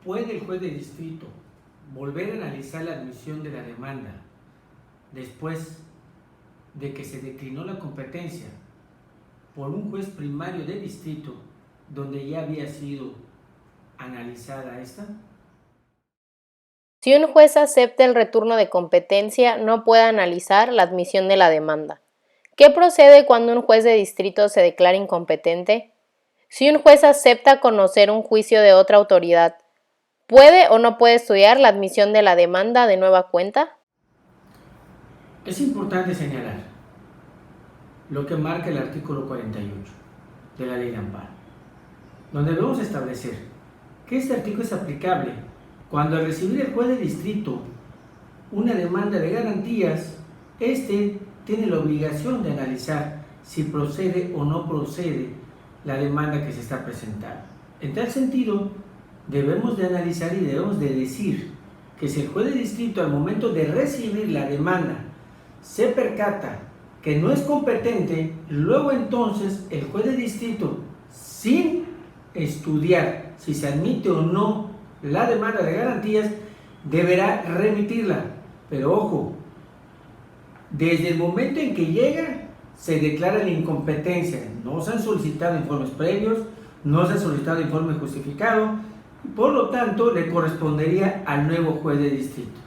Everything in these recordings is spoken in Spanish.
¿Puede el juez de distrito volver a analizar la admisión de la demanda después de que se declinó la competencia por un juez primario de distrito donde ya había sido analizada esta? Si un juez acepta el retorno de competencia, no puede analizar la admisión de la demanda. ¿Qué procede cuando un juez de distrito se declara incompetente? Si un juez acepta conocer un juicio de otra autoridad, ¿puede o no puede estudiar la admisión de la demanda de nueva cuenta? Es importante señalar lo que marca el artículo 48 de la Ley de Amparo, donde debemos establecer que este artículo es aplicable cuando al recibir el juez de distrito una demanda de garantías, este tiene la obligación de analizar si procede o no procede la demanda que se está presentando. En tal sentido, debemos de analizar y debemos de decir que si el juez de distrito al momento de recibir la demanda se percata que no es competente, luego entonces el juez de distrito, sin estudiar si se admite o no la demanda de garantías, deberá remitirla. Pero ojo, desde el momento en que llega, se declara la incompetencia. No se han solicitado informes previos, no se ha solicitado informe justificado, y por lo tanto le correspondería al nuevo juez de distrito.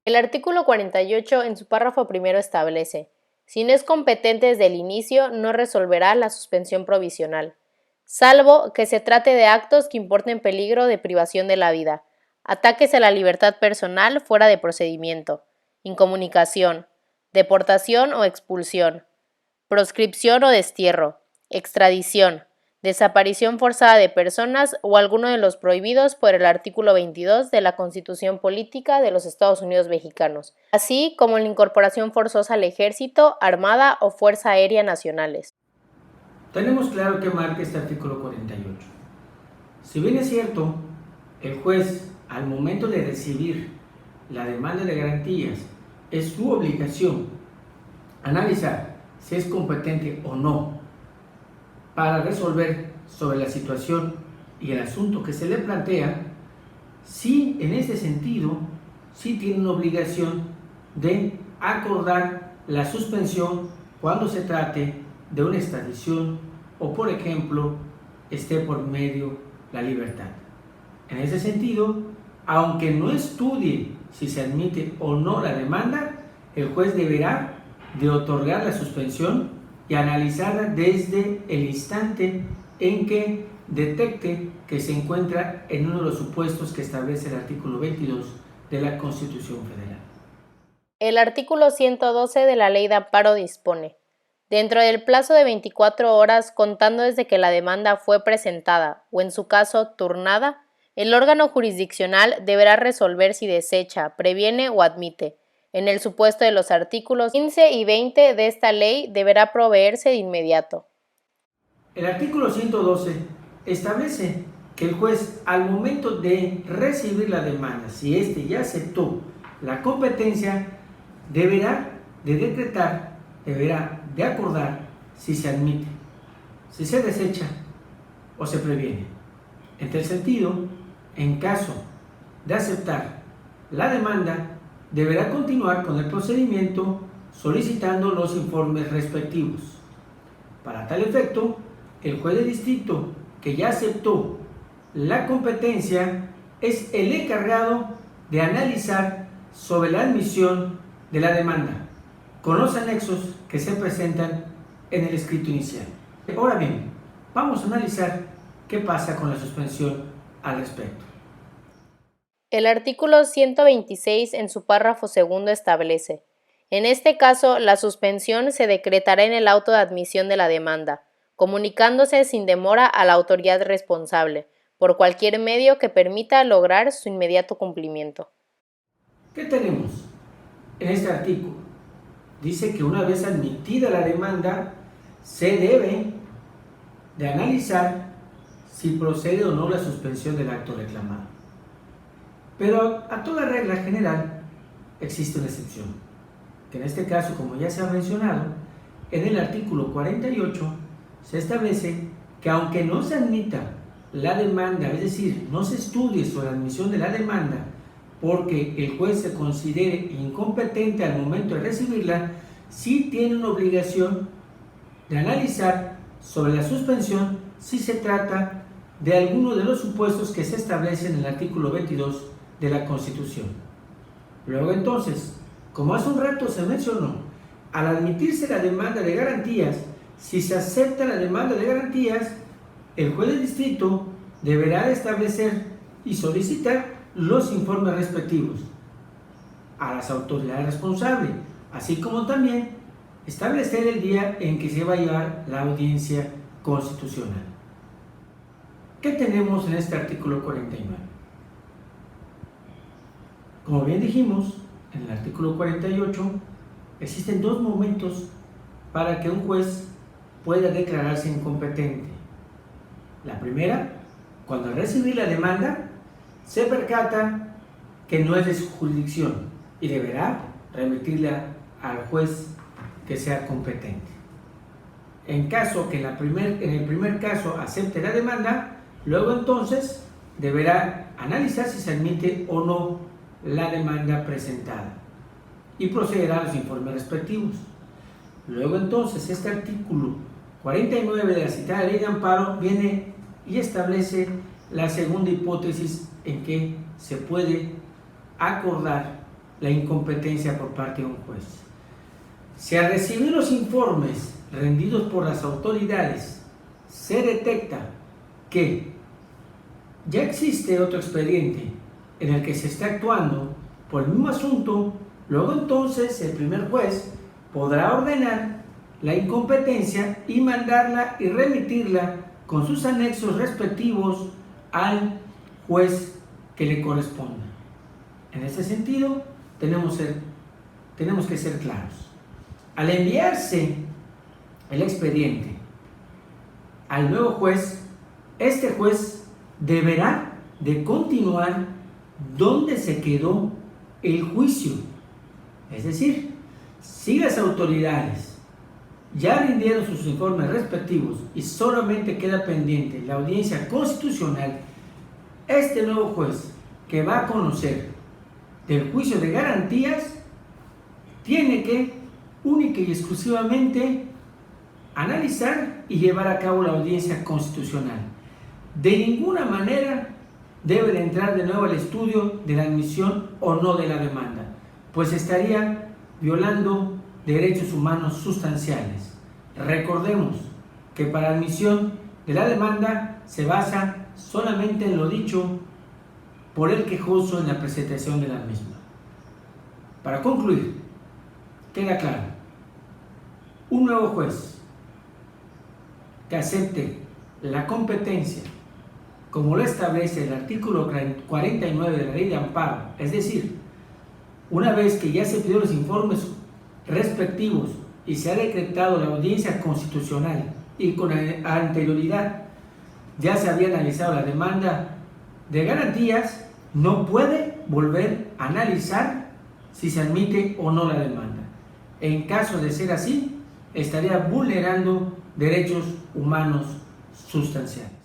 El artículo 48 en su párrafo primero establece: si no es competente desde el inicio, no resolverá la suspensión provisional, salvo que se trate de actos que importen peligro de privación de la vida, ataques a la libertad personal fuera de procedimiento, incomunicación, deportación o expulsión, proscripción o destierro, extradición, desaparición forzada de personas o alguno de los prohibidos por el artículo 22 de la Constitución Política de los Estados Unidos Mexicanos, así como la incorporación forzosa al Ejército, Armada o Fuerza Aérea Nacionales. Tenemos claro que marca este artículo 48. Si bien es cierto, el juez, al momento de recibir la demanda de garantías, es su obligación analizar si es competente o no para resolver sobre la situación y el asunto que se le plantea, sí, en ese sentido, sí tiene una obligación de acordar la suspensión cuando se trate de una extradición o, por ejemplo, esté por medio la libertad. En ese sentido, aunque no estudie si se admite o no la demanda, el juez deberá de otorgar la suspensión y analizarla desde el instante en que detecte que se encuentra en uno de los supuestos que establece el artículo 22 de la Constitución Federal. El artículo 112 de la Ley de Amparo dispone: dentro del plazo de 24 horas contando desde que la demanda fue presentada o en su caso turnada, el órgano jurisdiccional deberá resolver si desecha, previene o admite. En el supuesto de los artículos 15 y 20 de esta ley, deberá proveerse de inmediato. El artículo 112 establece que el juez, al momento de recibir la demanda, si éste ya aceptó la competencia, deberá de decretar, deberá de acordar si se admite, si se desecha o se previene. En tal sentido, en caso de aceptar la demanda, deberá continuar con el procedimiento solicitando los informes respectivos. Para tal efecto, el juez de distrito que ya aceptó la competencia es el encargado de analizar sobre la admisión de la demanda, con los anexos que se presentan en el escrito inicial. Ahora bien, vamos a analizar qué pasa con la suspensión al respecto. El artículo 126 en su párrafo segundo establece: en este caso, la suspensión se decretará en el auto de admisión de la demanda, comunicándose sin demora a la autoridad responsable, por cualquier medio que permita lograr su inmediato cumplimiento. ¿Qué tenemos en este artículo? Dice que una vez admitida la demanda, se debe de analizar si procede o no la suspensión del acto reclamado. Pero a toda regla general existe una excepción, que en este caso, como ya se ha mencionado, en el artículo 48 se establece que aunque no se admita la demanda, es decir, no se estudie sobre la admisión de la demanda porque el juez se considere incompetente al momento de recibirla, sí tiene una obligación de analizar sobre la suspensión si se trata de alguno de los supuestos que se establecen en el artículo 22 de la Constitución. Luego entonces, como hace un rato se mencionó, al admitirse la demanda de garantías, si se acepta la demanda de garantías, el juez de distrito deberá de establecer y solicitar los informes respectivos a las autoridades responsables, así como también establecer el día en que se va a llevar la audiencia constitucional. ¿Qué tenemos en este artículo 49? Como bien dijimos, en el artículo 48 existen dos momentos para que un juez pueda declararse incompetente. La primera, cuando al recibir la demanda se percata que no es de su jurisdicción y deberá remitirla al juez que sea competente. En caso que en el primer caso acepte la demanda, luego entonces deberá analizar si se admite o no la demanda presentada y procederá a los informes respectivos. Luego entonces este artículo 49 de la citada ley de amparo viene y establece la segunda hipótesis en que se puede acordar la incompetencia por parte de un juez. Si al recibir los informes rendidos por las autoridades se detecta que ya existe otro expediente en el que se está actuando por el mismo asunto, luego entonces el primer juez podrá ordenar la incompetencia y mandarla y remitirla con sus anexos respectivos al juez que le corresponda. En este sentido, tenemos que ser claros. Al enviarse el expediente al nuevo juez, este juez deberá de continuar donde se quedó el juicio. Es decir, si las autoridades ya rindieron sus informes respectivos y solamente queda pendiente la audiencia constitucional, este nuevo juez que va a conocer del juicio de garantías tiene que única y exclusivamente analizar y llevar a cabo la audiencia constitucional. De ninguna manera debe de entrar de nuevo al estudio de la admisión o no de la demanda, pues estaría violando derechos humanos sustanciales. Recordemos que para admisión de la demanda se basa solamente en lo dicho por el quejoso en la presentación de la misma. Para concluir, queda claro, un nuevo juez que acepte la competencia como lo establece el artículo 49 de la ley de amparo, es decir, una vez que ya se pidió los informes respectivos y se ha decretado la audiencia constitucional y con anterioridad ya se había analizado la demanda de garantías, no puede volver a analizar si se admite o no la demanda. En caso de ser así, estaría vulnerando derechos humanos sustanciales.